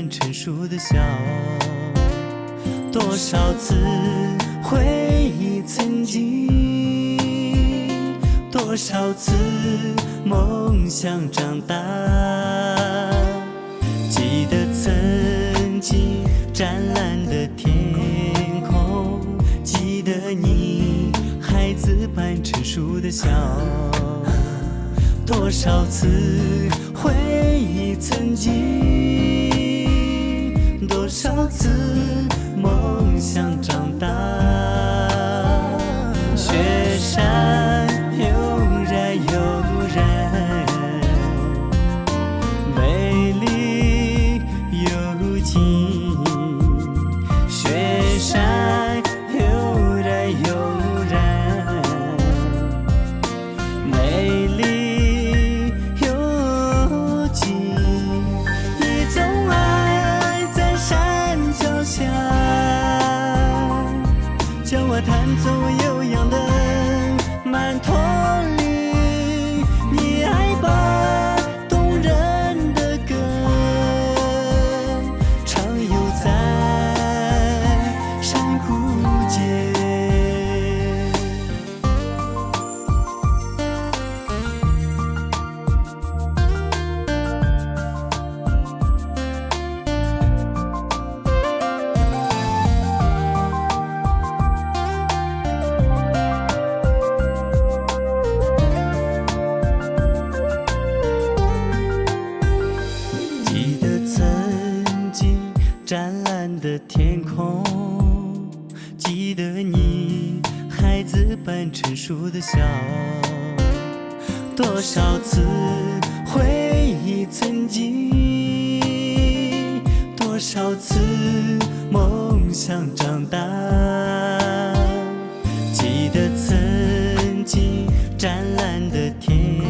般成熟的笑。多少次回忆曾经，多少次梦想长大。记得曾经湛蓝的天空，记得你孩子般成熟的笑。多少次回忆曾经，多少次梦想长大。雪山悠然悠然，美丽又静。雪山悠然悠然，美丽又静。一种爱在山脚下，叫我弹奏悠扬的曼陀林。你爱把动人的歌常游在山谷间。记得曾经湛蓝的天空，记得你孩子般成熟的笑。多少次回忆曾经，多少次梦想长大。记得曾经湛蓝的天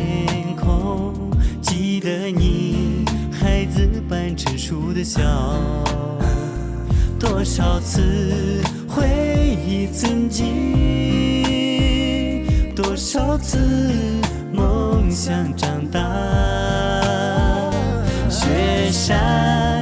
空，记得你孩子般成熟的笑。多少次回忆曾经，多少次梦想长大。雪山